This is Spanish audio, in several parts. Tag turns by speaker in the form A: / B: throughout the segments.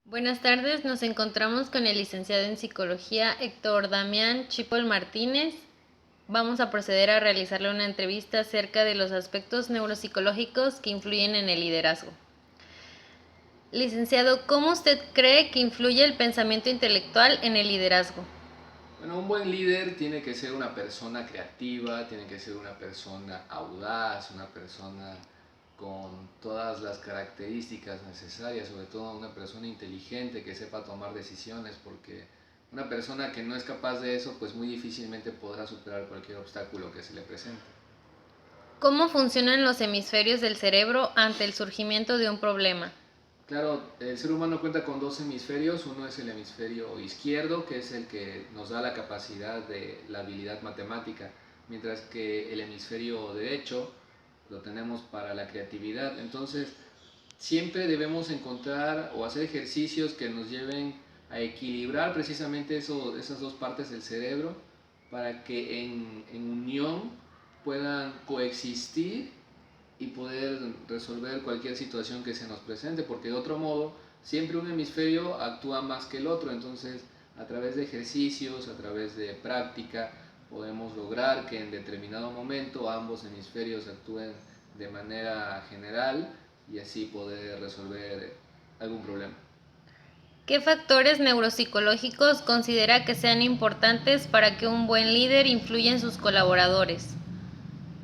A: Buenas tardes, nos encontramos con el licenciado en Psicología Héctor Damián Chipol Martínez. Vamos a proceder a realizarle una entrevista acerca de los aspectos neuropsicológicos que influyen en el liderazgo. Licenciado, ¿cómo usted cree que influye el pensamiento intelectual en el liderazgo?
B: Bueno, un buen líder tiene que ser una persona creativa, tiene que ser una persona audaz, una persona con todas las características necesarias, sobre todo una persona inteligente que sepa tomar decisiones, porque una persona que no es capaz de eso, pues muy difícilmente podrá superar cualquier obstáculo que se le presente.
A: ¿Cómo funcionan los hemisferios del cerebro ante el surgimiento de un problema?
B: Claro, el ser humano cuenta con dos hemisferios. Uno es el hemisferio izquierdo, que es el que nos da la capacidad de la habilidad matemática, mientras que el hemisferio derecho lo tenemos para la creatividad. Entonces, siempre debemos encontrar o hacer ejercicios que nos lleven a equilibrar precisamente esas dos partes del cerebro para que en unión puedan coexistir y poder resolver cualquier situación que se nos presente, porque de otro modo siempre un hemisferio actúa más que el otro. Entonces, a través de ejercicios, a través de práctica, podemos lograr que en determinado momento ambos hemisferios actúen de manera general y así poder resolver algún problema.
A: ¿Qué factores neuropsicológicos considera que sean importantes para que un buen líder influya en sus colaboradores?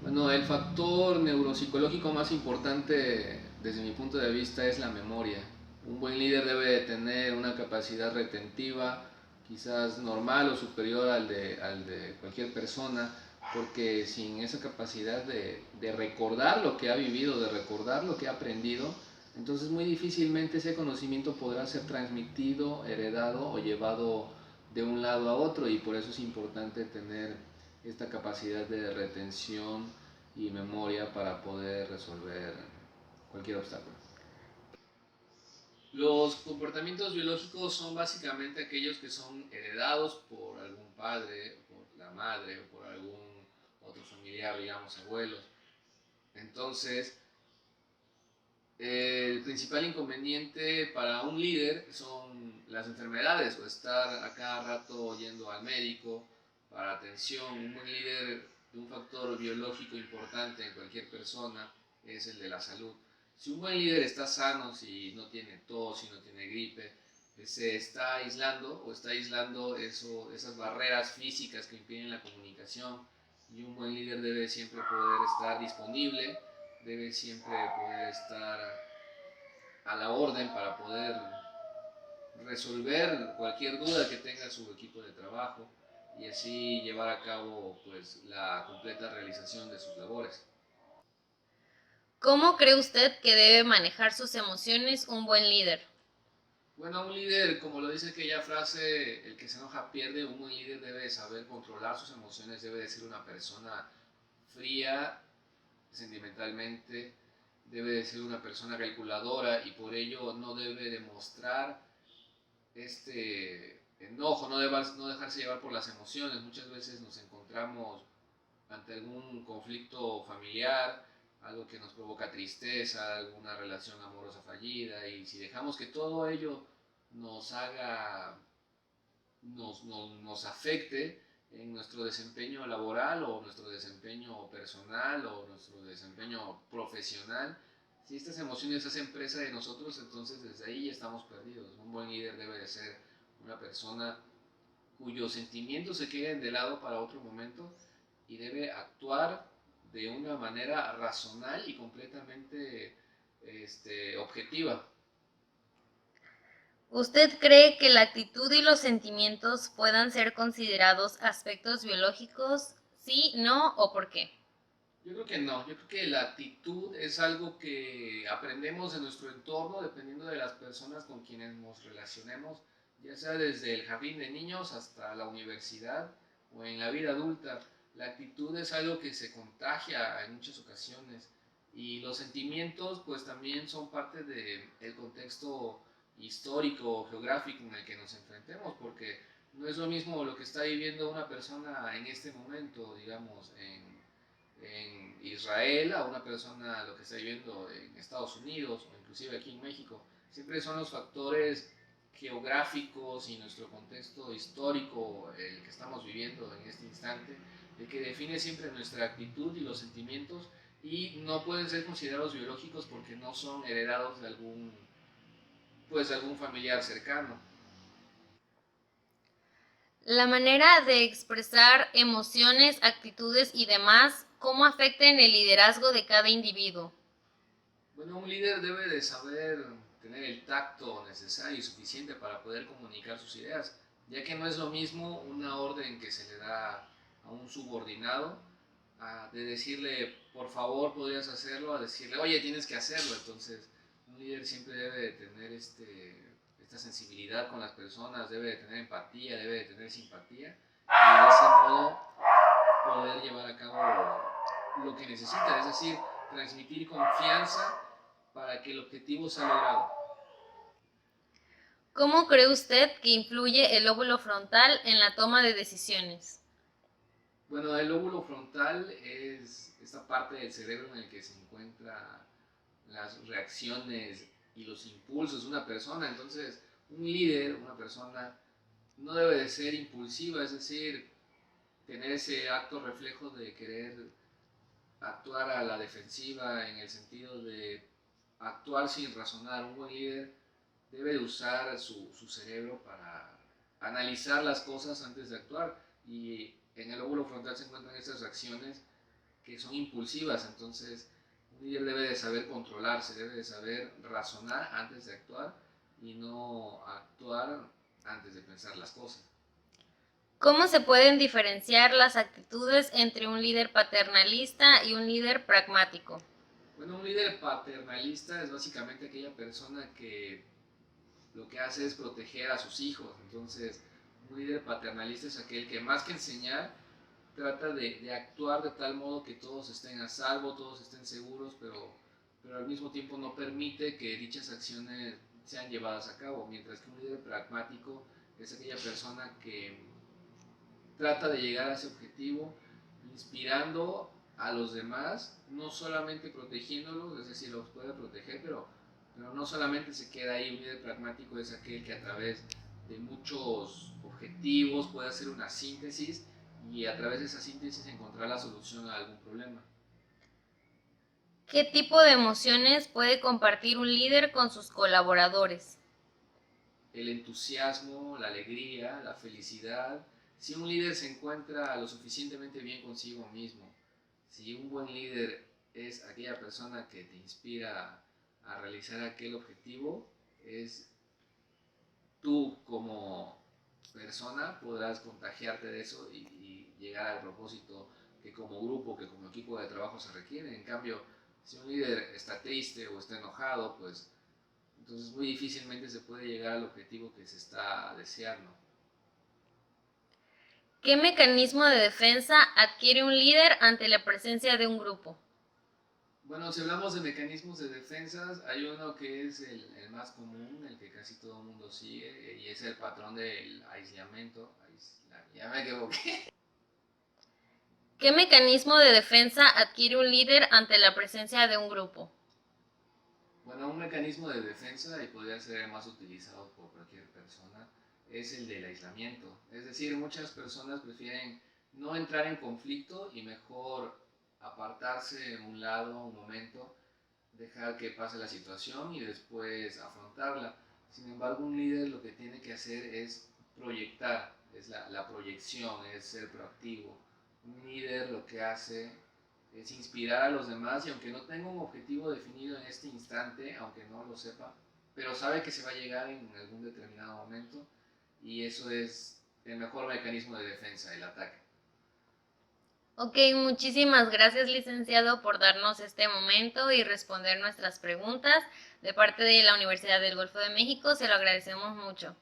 B: Bueno, el factor neuropsicológico más importante desde mi punto de vista es la memoria. Un buen líder debe de tener una capacidad retentiva, quizás normal o superior al de cualquier persona, porque sin esa capacidad de recordar lo que ha vivido, de recordar lo que ha aprendido, entonces muy difícilmente ese conocimiento podrá ser transmitido, heredado o llevado de un lado a otro, y por eso es importante tener esta capacidad de retención y memoria para poder resolver cualquier obstáculo. Los comportamientos biológicos son básicamente aquellos que son heredados por algún padre, por la madre o por algún otro familiar, digamos abuelos. Entonces, el principal inconveniente para un líder son las enfermedades o estar a cada rato yendo al médico para atención. Un buen líder, un factor biológico importante en cualquier persona es el de la salud. Si un buen líder está sano, si no tiene tos, si no tiene gripe, se está aislando o está aislando esas barreras físicas que impiden la comunicación, y un buen líder debe siempre poder estar disponible, debe siempre poder estar a la orden para poder resolver cualquier duda que tenga su equipo de trabajo y así llevar a cabo pues la completa realización de sus labores.
A: ¿Cómo cree usted que debe manejar sus emociones un buen líder?
B: Bueno, un líder, como lo dice aquella frase, el que se enoja pierde. Un buen líder debe saber controlar sus emociones, debe de ser una persona fría sentimentalmente, debe de ser una persona calculadora y por ello no debe demostrar enojo, no dejarse llevar por las emociones. Muchas veces nos encontramos ante algún conflicto familiar, algo que nos provoca tristeza, alguna relación amorosa fallida, y si dejamos que todo ello nos haga, nos afecte en nuestro desempeño laboral o nuestro desempeño personal o nuestro desempeño profesional, si estas emociones hacen presa de nosotros, entonces desde ahí ya estamos perdidos. Un buen líder debe de ser una persona cuyos sentimientos se queden de lado para otro momento y debe actuar de una manera racional y completamente objetiva.
A: ¿Usted cree que la actitud y los sentimientos puedan ser considerados aspectos biológicos? ¿Sí, no o por qué?
B: Yo creo que no, yo creo que la actitud es algo que aprendemos de nuestro entorno, dependiendo de las personas con quienes nos relacionemos, ya sea desde el jardín de niños hasta la universidad o en la vida adulta. La actitud es algo que se contagia en muchas ocasiones, y los sentimientos pues también son parte del contexto histórico o geográfico en el que nos enfrentemos, porque no es lo mismo lo que está viviendo una persona en este momento, digamos, en Israel, a una persona lo que está viviendo en Estados Unidos o inclusive aquí en México. Siempre son los factores geográficos y nuestro contexto histórico, el que estamos viviendo en este instante, el que define siempre nuestra actitud y los sentimientos, y no pueden ser considerados biológicos porque no son heredados de algún familiar cercano.
A: La manera de expresar emociones, actitudes y demás, ¿cómo afecta en el liderazgo de cada individuo?
B: Bueno, un líder debe de saber tener el tacto necesario y suficiente para poder comunicar sus ideas, ya que no es lo mismo una orden que se le da a un subordinado, de decirle, por favor, podrías hacerlo, a decirle, oye, tienes que hacerlo. Entonces, un líder siempre debe de tener esta sensibilidad con las personas, debe de tener empatía, debe de tener simpatía, y de ese modo poder llevar a cabo lo que necesita, es decir, transmitir confianza para que el objetivo sea logrado.
A: ¿Cómo cree usted que influye el lóbulo frontal en la toma de decisiones?
B: Bueno, el lóbulo frontal es esta parte del cerebro en el que se encuentran las reacciones y los impulsos de una persona. Entonces, un líder, una persona, no debe de ser impulsiva, es decir, tener ese acto reflejo de querer actuar a la defensiva en el sentido de actuar sin razonar. Un buen líder debe de usar su cerebro para analizar las cosas antes de actuar, y en el lóbulo frontal se encuentran estas reacciones que son impulsivas. Entonces un líder debe de saber controlarse, debe de saber razonar antes de actuar y no actuar antes de pensar las cosas.
A: ¿Cómo se pueden diferenciar las actitudes entre un líder paternalista y un líder pragmático?
B: Bueno, un líder paternalista es básicamente aquella persona que lo que hace es proteger a sus hijos. Entonces, un líder paternalista es aquel que, más que enseñar, trata de actuar de tal modo que todos estén a salvo, todos estén seguros, pero al mismo tiempo no permite que dichas acciones sean llevadas a cabo. Mientras que un líder pragmático es aquella persona que trata de llegar a ese objetivo inspirando a los demás, no solamente protegiéndolos, es decir, los puede proteger, pero no solamente se queda ahí. Un líder pragmático es aquel que a través de muchos objetivos puede hacer una síntesis y a través de esa síntesis encontrar la solución a algún problema.
A: ¿Qué tipo de emociones puede compartir un líder con sus colaboradores?
B: El entusiasmo, la alegría, la felicidad. Si un líder se encuentra lo suficientemente bien consigo mismo, si un buen líder es aquella persona que te inspira a realizar aquel objetivo, es tú como persona podrás contagiarte de eso y llegar al propósito que como grupo, que como equipo de trabajo se requiere. En cambio, si un líder está triste o está enojado, pues entonces muy difícilmente se puede llegar al objetivo que se está deseando.
A: ¿Qué mecanismo de defensa adquiere un líder ante la presencia de un grupo?
B: Bueno, si hablamos de mecanismos de defensas, hay uno que es el más común, el que casi todo el mundo sigue, y es el patrón del aislamiento. Ya me equivoqué.
A: ¿Qué mecanismo de defensa adquiere un líder ante la presencia de un grupo?
B: Bueno, un mecanismo de defensa, y podría ser el más utilizado por cualquier persona, es el del aislamiento. Es decir, muchas personas prefieren no entrar en conflicto y mejor apartarse en un lado un momento, dejar que pase la situación y después afrontarla. Sin embargo, un líder lo que tiene que hacer es proyectar, es la proyección, es ser proactivo. Un líder lo que hace es inspirar a los demás, y aunque no tenga un objetivo definido en este instante, aunque no lo sepa, pero sabe que se va a llegar en algún determinado momento, y eso es el mejor mecanismo de defensa, el ataque.
A: Ok, muchísimas gracias, licenciado, por darnos este momento y responder nuestras preguntas. De parte de la Universidad del Golfo de México, se lo agradecemos mucho.